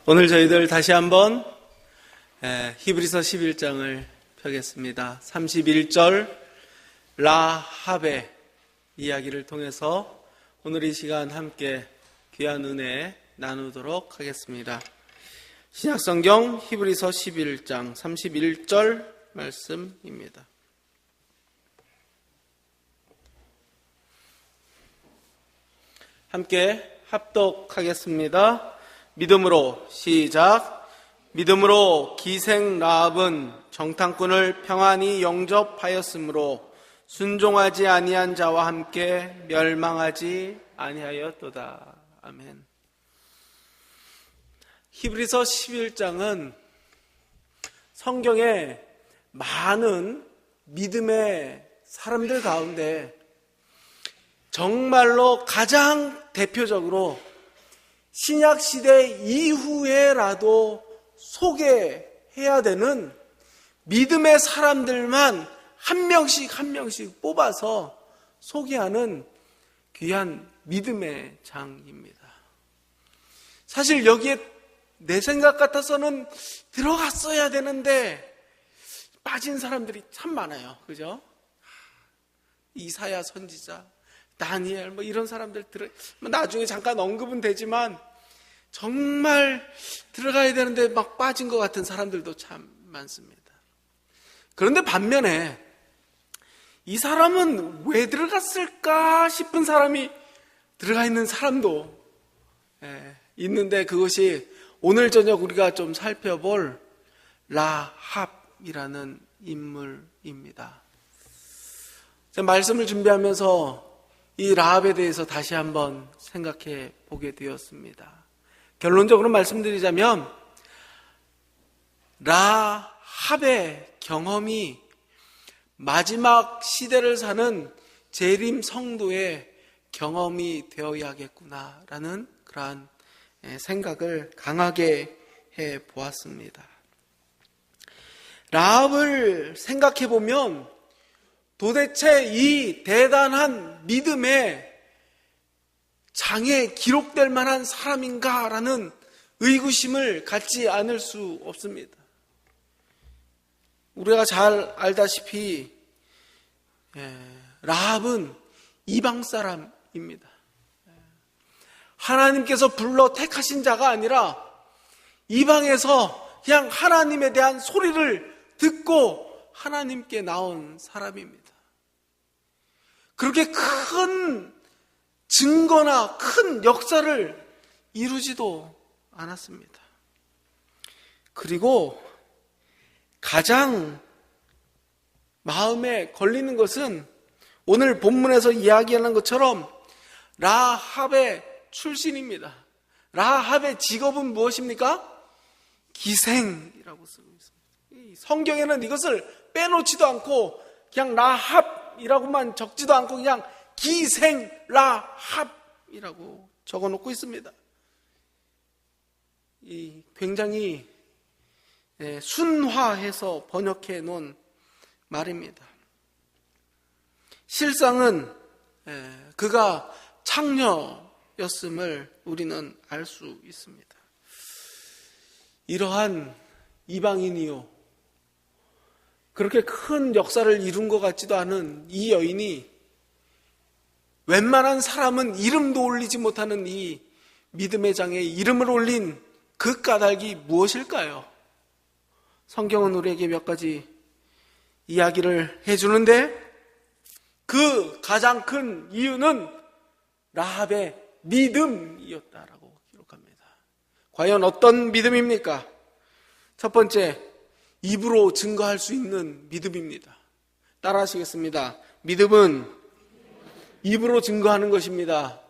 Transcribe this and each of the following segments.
오늘 저희들 다시 한번 히브리서 11장을 펴겠습니다. 31절 라합의 이야기를 통해서 오늘 이 시간 함께 귀한 은혜 나누도록 하겠습니다. 신약성경 히브리서 11장 31절 말씀입니다. 함께 합독하겠습니다. 믿음으로 시작. 믿음으로 기생 라합은 정탐꾼을 평안히 영접하였으므로 순종하지 아니한 자와 함께 멸망하지 아니하였도다. 아멘. 히브리서 11장은 성경에 많은 믿음의 사람들 가운데 정말로 가장 대표적으로 신약시대 이후에라도 소개해야 되는 믿음의 사람들만 한 명씩 뽑아서 소개하는 귀한 믿음의 장입니다. 사실 여기에 내 생각 같아서는 들어갔어야 되는데 빠진 사람들이 참 많아요. 그죠? 이사야 선지자, 다니엘 뭐 이런 사람들 나중에 잠깐 언급은 되지만 정말 들어가야 되는데 막 빠진 것 같은 사람들도 참 많습니다. 그런데 반면에 이 사람은 왜 들어갔을까 싶은 사람이 들어가 있는 사람도 있는데 그것이 오늘 저녁 우리가 좀 살펴볼 라합이라는 인물입니다. 제가 말씀을 준비하면서 이 라합에 대해서 다시 한번 생각해 보게 되었습니다. 결론적으로 말씀드리자면 라합의 경험이 마지막 시대를 사는 재림 성도의 경험이 되어야겠구나라는 그러한 생각을 강하게 해 보았습니다. 라합을 생각해 보면 도대체 이 대단한 믿음의 장에 기록될 만한 사람인가라는 의구심을 갖지 않을 수 없습니다. 우리가 잘 알다시피 라합은 이방 사람입니다. 하나님께서 불러 택하신 자가 아니라 이방에서 그냥 하나님에 대한 소리를 듣고 하나님께 나온 사람입니다. 그렇게 큰 증거나 큰 역사를 이루지도 않았습니다. 그리고 가장 마음에 걸리는 것은 오늘 본문에서 이야기하는 것처럼 라합의 출신입니다. 라합의 직업은 무엇입니까? 기생이라고 쓰고 있습니다. 성경에는 이것을 빼놓지도 않고 그냥 라합이라고만 적지도 않고 그냥 기생 라합이라고 적어놓고 있습니다. 굉장히 순화해서 번역해 놓은 말입니다. 실상은 그가 창녀였음을 우리는 알 수 있습니다. 이러한 이방인이요 그렇게 큰 역사를 이룬 것 같지도 않은 이 여인이 웬만한 사람은 이름도 올리지 못하는 이 믿음의 장에 이름을 올린 그 까닭이 무엇일까요? 성경은 우리에게 몇 가지 이야기를 해주는데 그 가장 큰 이유는 라합의 믿음이었다라고 기록합니다. 과연 어떤 믿음입니까? 첫 번째, 입으로 증거할 수 있는 믿음입니다. 따라 하시겠습니다. 믿음은 입으로 증거하는 것입니다.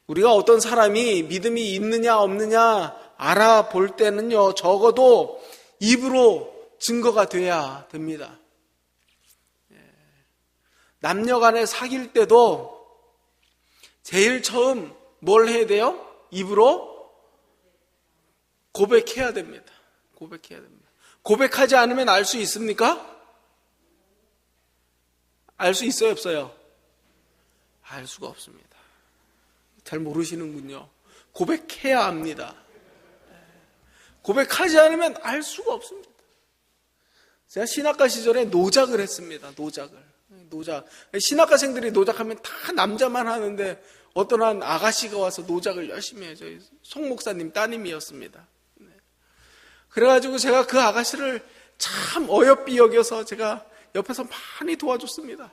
우리가 어떤 사람이 믿음이 있느냐 없느냐 알아볼 때는요, 적어도 입으로 증거가 돼야 됩니다. 남녀 간에 사귈 때도 제일 처음 뭘 해야 돼요? 입으로 고백해야 됩니다. 고백하지 않으면 알 수 있습니까? 알 수 있어요, 없어요? 알 수가 없습니다. 잘 모르시는군요. 고백해야 합니다. 고백하지 않으면 알 수가 없습니다. 제가 신학과 시절에 노작을 했습니다. 노작. 신학과생들이 노작하면 다 남자만 하는데 어떤 한 아가씨가 와서 노작을 열심히 해요. 저희 송 목사님 따님이었습니다. 그래가지고 제가 그 아가씨를 참 어여삐 여겨서 제가 옆에서 많이 도와줬습니다.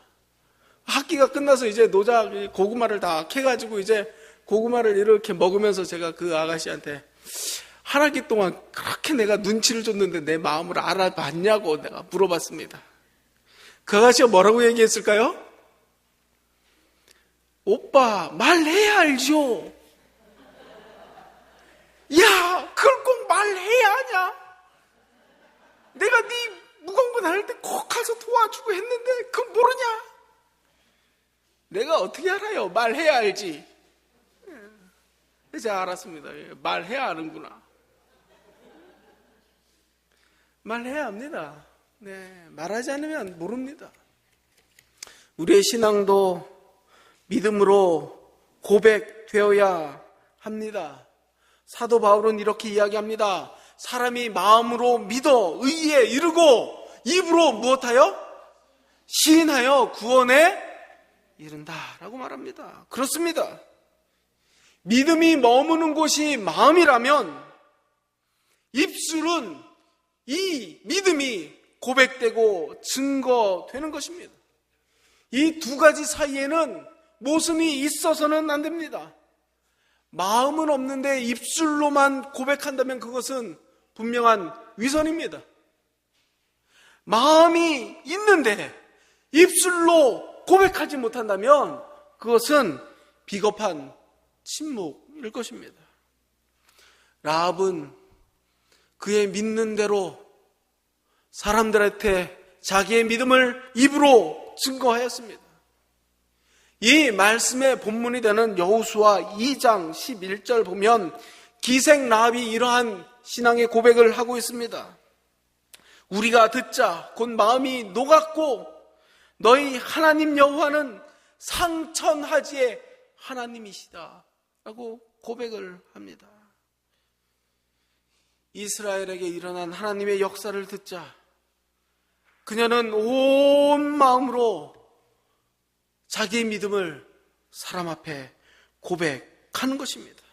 학기가 끝나서 이제 노작 고구마를 다 캐가지고 이제 고구마를 이렇게 먹으면서 제가 그 아가씨한테 한 학기 동안 그렇게 내가 눈치를 줬는데 내 마음을 알아봤냐고 내가 물어봤습니다. 그 아가씨가 뭐라고 얘기했을까요? 오빠 말해야 알죠. 야, 그걸 꼭 말해야 하냐? 내가 네 무거운 할 때 꼭 가서 도와주고 했는데 그걸 모르냐? 내가 어떻게 알아요? 말해야 알지. 제가 알았습니다. 말해야 아는구나. 말해야 합니다. 네, 말하지 않으면 모릅니다. 우리의 신앙도 믿음으로 고백되어야 합니다. 사도 바울은 이렇게 이야기합니다. 사람이 마음으로 믿어 의에 이르고 입으로 무엇하여? 시인하여 구원에 이른다라고 말합니다. 그렇습니다. 믿음이 머무는 곳이 마음이라면 입술은 이 믿음이 고백되고 증거되는 것입니다. 이 두 가지 사이에는 모순이 있어서는 안 됩니다. 마음은 없는데 입술로만 고백한다면 그것은 분명한 위선입니다. 마음이 있는데 입술로 고백하지 못한다면 그것은 비겁한 침묵일 것입니다. 라합은 그의 믿는 대로 사람들한테 자기의 믿음을 입으로 증거하였습니다. 이 말씀의 본문이 되는 여호수아 2장 11절 보면 기생 라합이 이러한 신앙의 고백을 하고 있습니다. 우리가 듣자 곧 마음이 녹았고 너희 하나님 여호와는 상천하지의 하나님이시다 라고 고백을 합니다. 이스라엘에게 일어난 하나님의 역사를 듣자 그녀는 온 마음으로 자기의 믿음을 사람 앞에 고백하는 것입니다.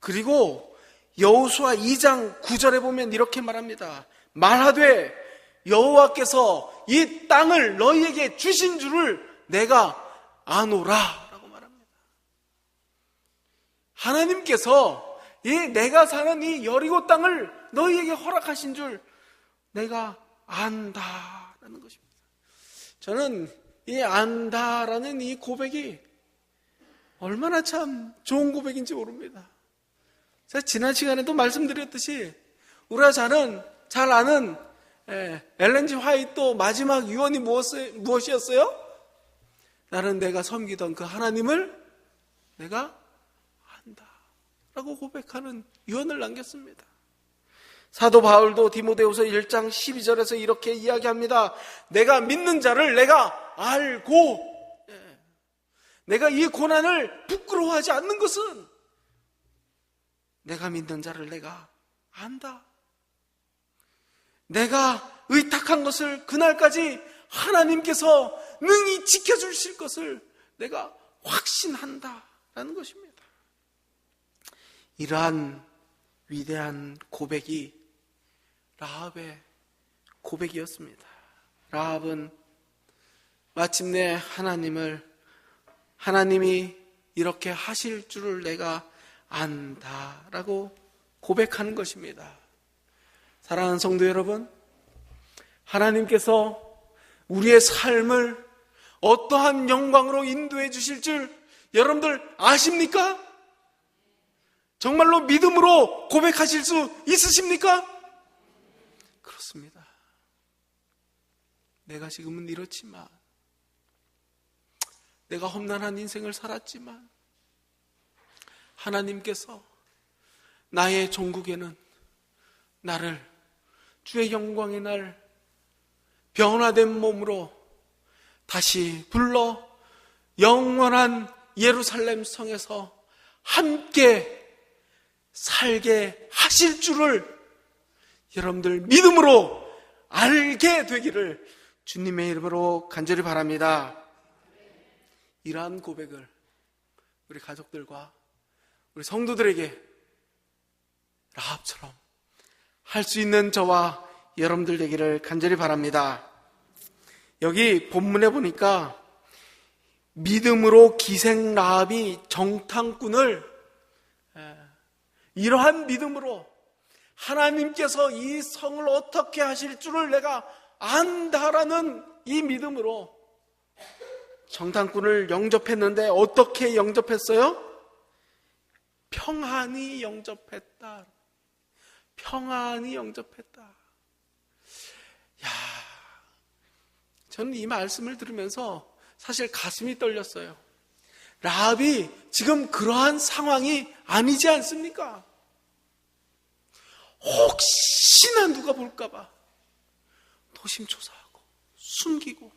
그리고 여호수아 2장 9절에 보면 이렇게 말합니다. 말하되 여호와께서 이 땅을 너희에게 주신 줄을 내가 아노라 라고 말합니다. 하나님께서 이 내가 사는 이 여리고 땅을 너희에게 허락하신 줄 내가 안다라는 것입니다. 저는 이 안다라는 이 고백이 얼마나 참 좋은 고백인지 모릅니다. 제가 지난 시간에도 말씀드렸듯이 우리가 잘 아는 엘렌 G 화이트 마지막 유언이 무엇이었어요? 나는 내가 섬기던 그 하나님을 내가 안다 라고 고백하는 유언을 남겼습니다. 사도 바울도 디모데후서 1장 12절에서 이렇게 이야기합니다. 내가 믿는 자를 내가 알고 내가 이 고난을 부끄러워하지 않는 것은 내가 믿는 자를 내가 안다. 내가 의탁한 것을 그날까지 하나님께서 능히 지켜주실 것을 내가 확신한다라는 것입니다. 이러한 위대한 고백이 라합의 고백이었습니다. 라합은 마침내 하나님이 이렇게 하실 줄을 내가 안다라고 고백하는 것입니다. 사랑하는 성도 여러분, 하나님께서 우리의 삶을 어떠한 영광으로 인도해 주실 줄 여러분들 아십니까? 정말로 믿음으로 고백하실 수 있으십니까? 그렇습니다. 내가 지금은 이렇지만, 내가 험난한 인생을 살았지만 하나님께서 나의 종국에는 나를 주의 영광의 날 변화된 몸으로 다시 불러 영원한 예루살렘 성에서 함께 살게 하실 줄을 여러분들 믿음으로 알게 되기를 주님의 이름으로 간절히 바랍니다. 이러한 고백을 우리 가족들과 우리 성도들에게 라합처럼 할 수 있는 저와 여러분들 되기를 간절히 바랍니다. 여기 본문에 보니까 믿음으로 기생 라합이 정탐꾼을 이러한 믿음으로 하나님께서 이 성을 어떻게 하실 줄을 내가 안다라는 이 믿음으로 정탐꾼을 영접했는데 어떻게 영접했어요? 평안히 영접했다. 평안히 영접했다. 야, 저는 이 말씀을 들으면서 사실 가슴이 떨렸어요. 라합이 지금 그러한 상황이 아니지 않습니까? 혹시나 누가 볼까봐 노심초사하고 숨기고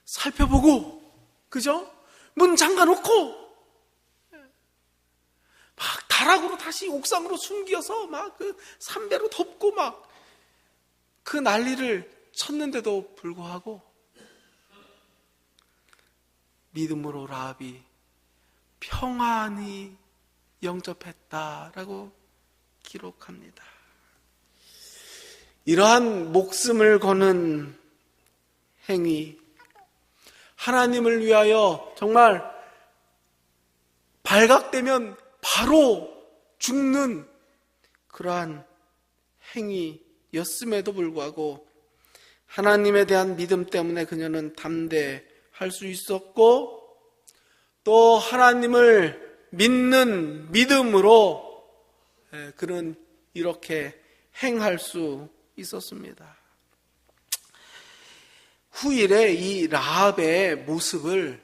살펴보고, 그죠? 문 잠가놓고 막 다락으로 다시 옥상으로 숨겨서 막 그 삼배로 덮고 막 그 난리를 쳤는데도 불구하고 믿음으로 라합이 평안히 영접했다라고 기록합니다. 이러한 목숨을 거는 행위, 하나님을 위하여 정말 발각되면 바로 죽는 그러한 행위였음에도 불구하고 하나님에 대한 믿음 때문에 그녀는 담대할 수 있었고, 또 하나님을 믿는 믿음으로 그는 이렇게 행할 수 있었습니다. 후일에 이 라합의 모습을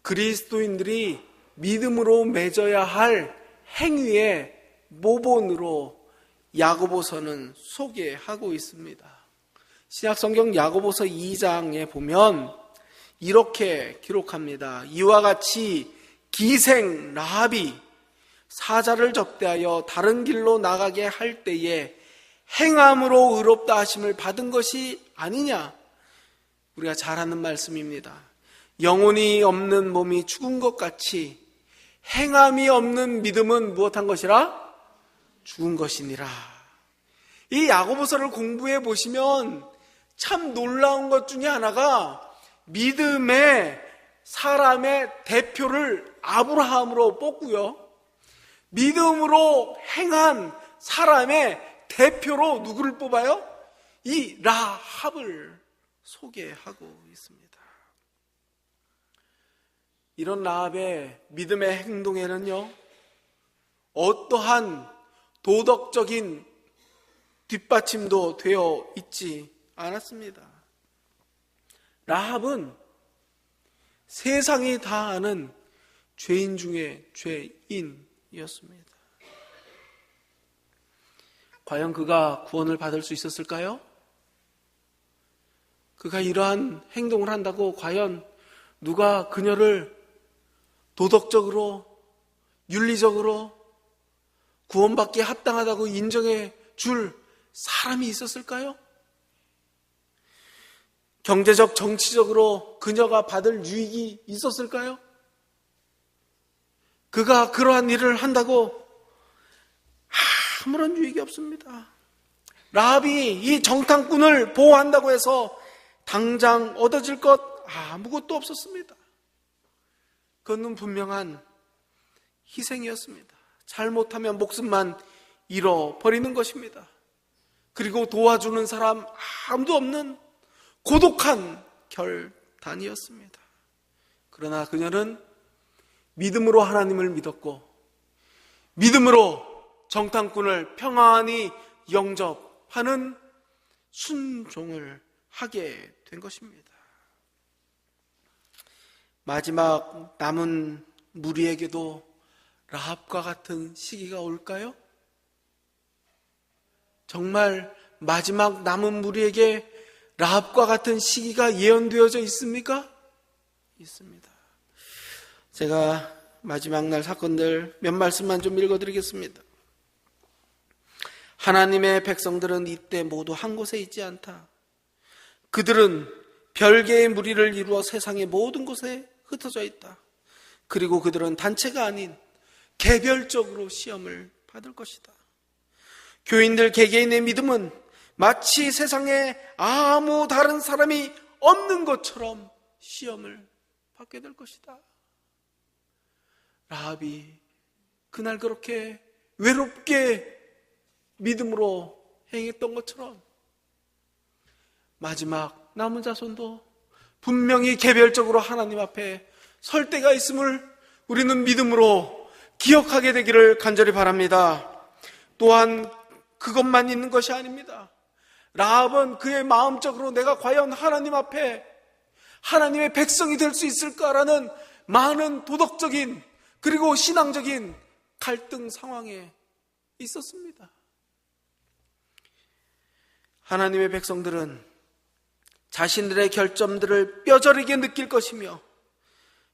그리스도인들이 믿음으로 맺어야 할 행위의 모본으로 야고보서는 소개하고 있습니다. 신약성경 야고보서 2장에 보면 이렇게 기록합니다. 이와 같이 기생 라합이 사자를 접대하여 다른 길로 나가게 할 때에 행함으로 의롭다 하심을 받은 것이 아니냐. 우리가 잘 아는 말씀입니다. 영혼이 없는 몸이 죽은 것 같이 행함이 없는 믿음은 무엇한 것이라? 죽은 것이니라. 이 야고보서를 공부해 보시면 참 놀라운 것 중에 하나가 믿음의 사람의 대표를 아브라함으로 뽑고요, 믿음으로 행한 사람의 대표로 누구를 뽑아요? 이 라합을 소개하고 있습니다. 이런 라합의 믿음의 행동에는요, 어떠한 도덕적인 뒷받침도 되어 있지 않았습니다. 라합은 세상이 다 아는 죄인 중에 죄인이었습니다. 과연 그가 구원을 받을 수 있었을까요? 그가 이러한 행동을 한다고 과연 누가 그녀를 도덕적으로, 윤리적으로 구원받기에 합당하다고 인정해 줄 사람이 있었을까요? 경제적, 정치적으로 그녀가 받을 유익이 있었을까요? 그가 그러한 일을 한다고 아무런 유익이 없습니다. 라합이 이 정탐꾼을 보호한다고 해서 당장 얻어질 것 아무것도 없었습니다. 그것은 분명한 희생이었습니다. 잘못하면 목숨만 잃어버리는 것입니다. 그리고 도와주는 사람 아무도 없는 고독한 결단이었습니다. 그러나 그녀는 믿음으로 하나님을 믿었고, 믿음으로 정탐꾼을 평안히 영접하는 순종을 하게 된 것입니다. 마지막 남은 무리에게도 라합과 같은 시기가 올까요? 정말 마지막 남은 무리에게 라합과 같은 시기가 예언되어져 있습니까? 있습니다. 제가 마지막 날 사건들 몇 말씀만 좀 읽어드리겠습니다. 하나님의 백성들은 이때 모두 한 곳에 있지 않다. 그들은 별개의 무리를 이루어 세상의 모든 곳에 흩어져 있다. 그리고 그들은 단체가 아닌 개별적으로 시험을 받을 것이다. 교인들 개개인의 믿음은 마치 세상에 아무 다른 사람이 없는 것처럼 시험을 받게 될 것이다. 라합이 그날 그렇게 외롭게 믿음으로 행했던 것처럼 마지막 남은 자손도 분명히 개별적으로 하나님 앞에 설 때가 있음을 우리는 믿음으로 기억하게 되기를 간절히 바랍니다. 또한 그것만 있는 것이 아닙니다. 라합은 그의 마음적으로 내가 과연 하나님 앞에 하나님의 백성이 될 수 있을까라는 많은 도덕적인 그리고 신앙적인 갈등 상황에 있었습니다. 하나님의 백성들은 자신들의 결점들을 뼈저리게 느낄 것이며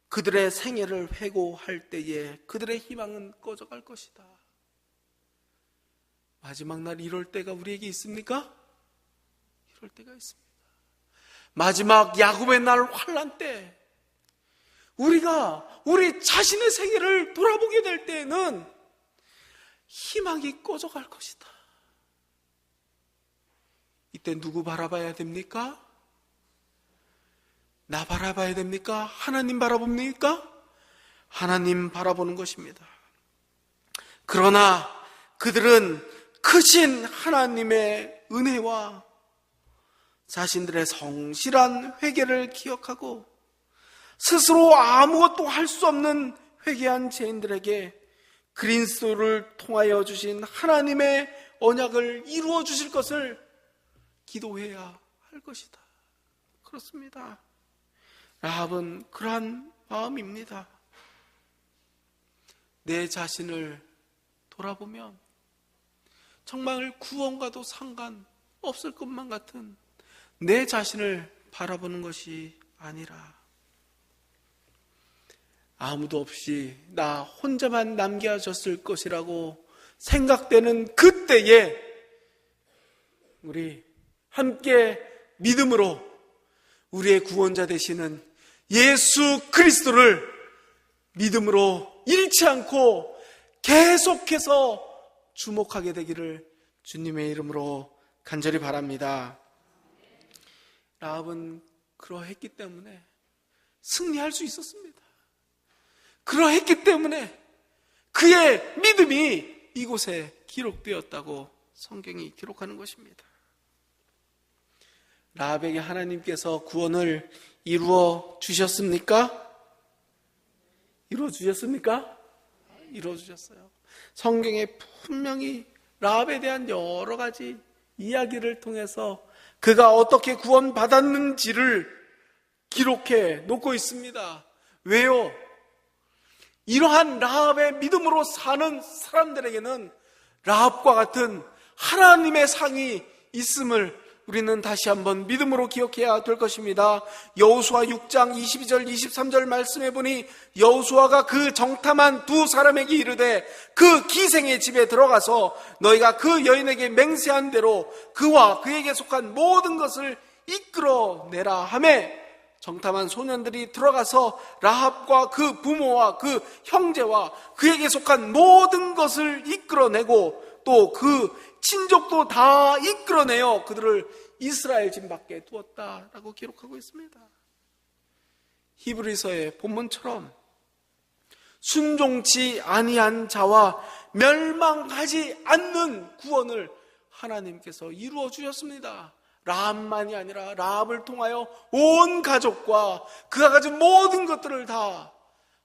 그들의 생애를 회고할 때에 그들의 희망은 꺼져갈 것이다. 마지막 날 이럴 때가 우리에게 있습니까? 이럴 때가 있습니다. 마지막 야곱의 날 환난 때 우리가 우리 자신의 생애를 돌아보게 될 때에는 희망이 꺼져갈 것이다. 이때 누구 바라봐야 됩니까? 나 바라봐야 됩니까? 하나님 바라봅니까? 하나님 바라보는 것입니다. 그러나 그들은 크신 하나님의 은혜와 자신들의 성실한 회개를 기억하고 스스로 아무것도 할 수 없는 회개한 죄인들에게 그리스도를 통하여 주신 하나님의 언약을 이루어 주실 것을 기도해야 할 것이다. 그렇습니다. 라합은 그러한 마음입니다. 내 자신을 돌아보면 정말 구원과도 상관없을 것만 같은 내 자신을 바라보는 것이 아니라 아무도 없이 나 혼자만 남겨졌을 것이라고 생각되는 그때에 우리 함께 믿음으로 우리의 구원자 되시는 예수 그리스도를 믿음으로 잃지 않고 계속해서 주목하게 되기를 주님의 이름으로 간절히 바랍니다. 라합은 그러했기 때문에 승리할 수 있었습니다. 그러했기 때문에 그의 믿음이 이곳에 기록되었다고 성경이 기록하는 것입니다. 라합에게 하나님께서 구원을 이루어 주셨습니까? 이루어 주셨습니까? 이루어 주셨어요. 성경에 분명히 라합에 대한 여러 가지 이야기를 통해서 그가 어떻게 구원받았는지를 기록해 놓고 있습니다. 왜요? 이러한 라합의 믿음으로 사는 사람들에게는 라합과 같은 하나님의 상이 있음을 우리는 다시 한번 믿음으로 기억해야 될 것입니다. 여호수아 6장 22절 23절 말씀해 보니 여호수아가 그 정탐한 두 사람에게 이르되 그 기생의 집에 들어가서 너희가 그 여인에게 맹세한 대로 그와 그에게 속한 모든 것을 이끌어내라 하매 정탐한 소년들이 들어가서 라합과 그 부모와 그 형제와 그에게 속한 모든 것을 이끌어내고 또 그 친족도 다 이끌어내어 그들을 이스라엘 진 밖에 두었다라고 기록하고 있습니다. 히브리서의 본문처럼 순종치 아니한 자와 멸망하지 않는 구원을 하나님께서 이루어 주셨습니다. 라합만이 아니라 라합을 통하여 온 가족과 그가 가진 모든 것들을 다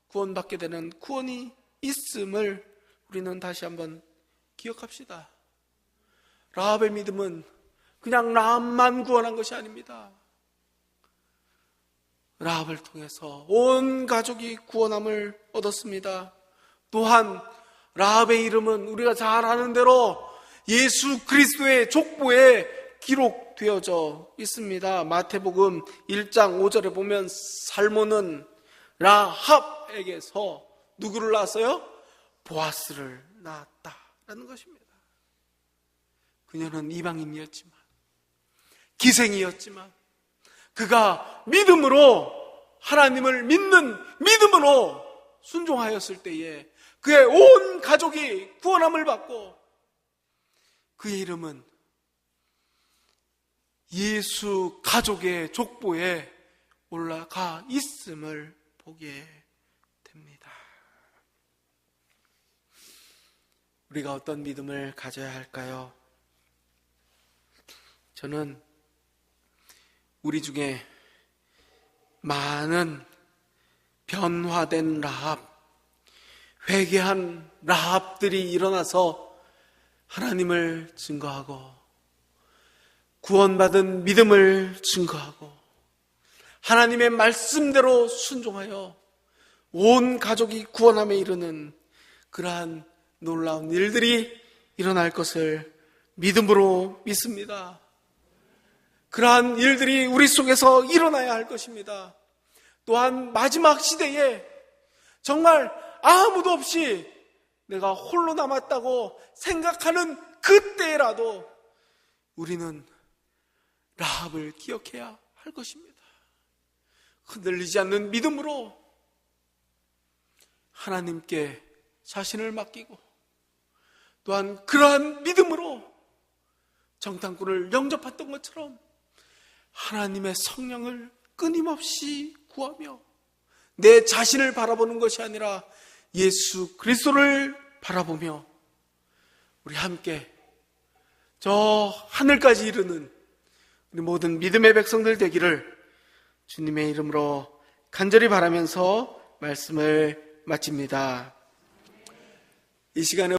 구원받게 되는 구원이 있음을 우리는 다시 한번 기억합시다. 라합의 믿음은 그냥 라합만 구원한 것이 아닙니다. 라합을 통해서 온 가족이 구원함을 얻었습니다. 또한 라합의 이름은 우리가 잘 아는 대로 예수 그리스도의 족보에 기록되어져 있습니다. 마태복음 1장 5절에 보면 살모는 라합에게서 누구를 낳았어요? 보아스를 낳았다라는 것입니다. 그녀는 이방인이었지만, 기생이었지만, 그가 믿음으로, 하나님을 믿는 믿음으로 순종하였을 때에 그의 온 가족이 구원함을 받고, 그의 이름은 예수 가족의 족보에 올라가 있음을 보게 됩니다. 우리가 어떤 믿음을 가져야 할까요? 저는 우리 중에 많은 변화된 라합, 회개한 라합들이 일어나서 하나님을 증거하고 구원받은 믿음을 증거하고 하나님의 말씀대로 순종하여 온 가족이 구원함에 이르는 그러한 놀라운 일들이 일어날 것을 믿음으로 믿습니다. 그러한 일들이 우리 속에서 일어나야 할 것입니다. 또한 마지막 시대에 정말 아무도 없이 내가 홀로 남았다고 생각하는 그때라도 우리는 라합을 기억해야 할 것입니다. 흔들리지 않는 믿음으로 하나님께 자신을 맡기고 또한 그러한 믿음으로 정탐꾼을 영접했던 것처럼 하나님의 성령을 끊임없이 구하며 내 자신을 바라보는 것이 아니라 예수 그리스도를 바라보며 우리 함께 저 하늘까지 이르는 우리 모든 믿음의 백성들 되기를 주님의 이름으로 간절히 바라면서 말씀을 마칩니다. 이 시간에